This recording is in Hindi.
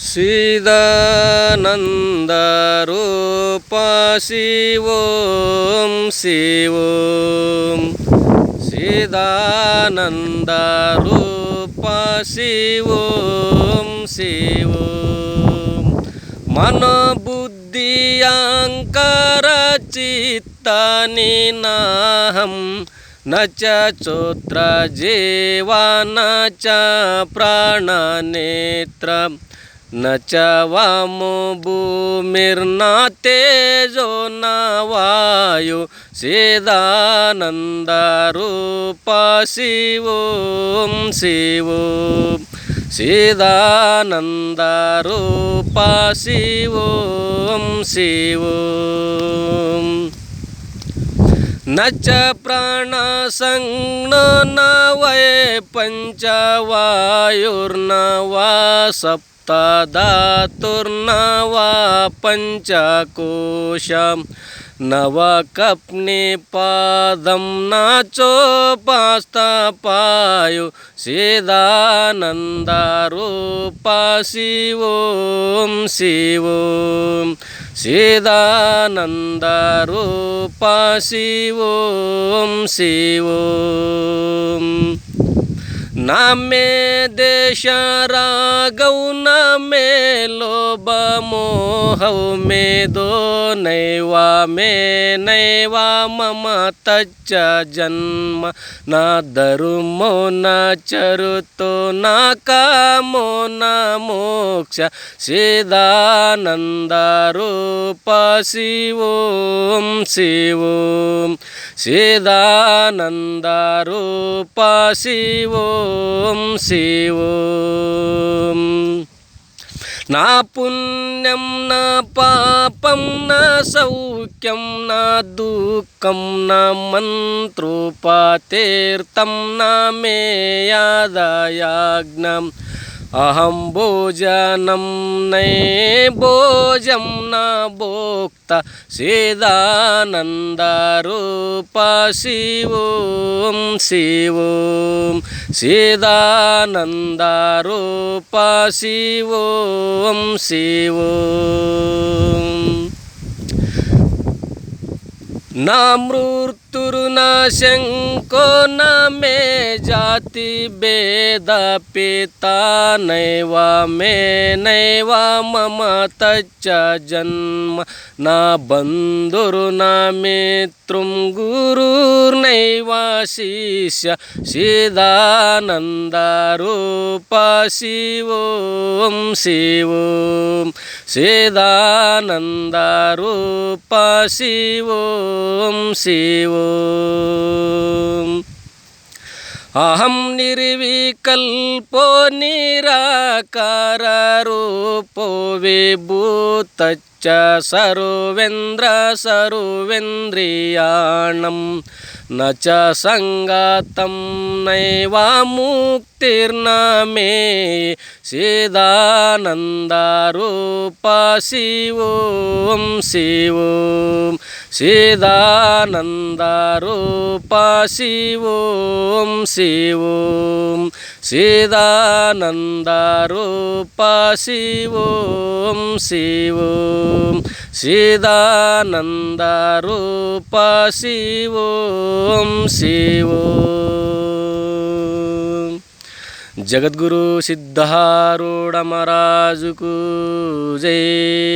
चिदानन्दरूप शिवों शिवों चिदानन्दरूप शिवों शिवों मन बुद्धि अहंकार चित्तानि नाहं न च चोत्र जीवा न च प्राणनेत्र न च वामो भूमिर्न तेजो न वायु चिदानन्दरूप शिवों शिवों चिदानन्दरूप शिवों शिवों न च प्राणसंज्ञो न वै पञ्चवायुर्न वा सप्तधातुर्न वा पञ्चकोशं न वा कप्निपादं न चोपास्तपायु चिदानन्दरूप शिवों शिवों चिदानन्दरूप शिवों शिवों न मे देश रागौ न मे लोभ मोहौ मे दो नैवा मे नैवा मम तच्च जन्म न धर्मो न चरुतो न कामो न मोक्ष चिदानन्दरूप शिवों शिवों चिदानन्दरूप शिवों शिवों न पुण्यं न पापं न सौख्यं न दुःखं न मन्त्रोपतीर्थं न मे यादयाज्ञम् अहं भोजनं नैभोजं न भोक्ता चिदानन्दरूप शिवों शिवों चिदानन्दरूप शिवों शिवों न मृत्युर्न शङ्को न मे जाति भेद पिता नैव मे नैव मम तच्च जन्म न बन्धुर्न मित्रं गुरुर्नैव शिष्य चिदानन्दरूप शिवों शिवों चिदानन्दरूप शिवों शिवों अहं निर्विकल्पो निराकाररूपो विभूतच्च सर्वेन्द्र सर्वेन्द्रियाणां न च सङ्गतं नैव मुक्तिर्न मे चिदानन्दरूप शिवों शिवों चिदानन्दरूप शिवों शिवों चिदानन्दरूप शिवों शिवों चिदानन्दरूप शिवों शिवों जगद्गुरु सिद्धारूढ़ महाराज को जय।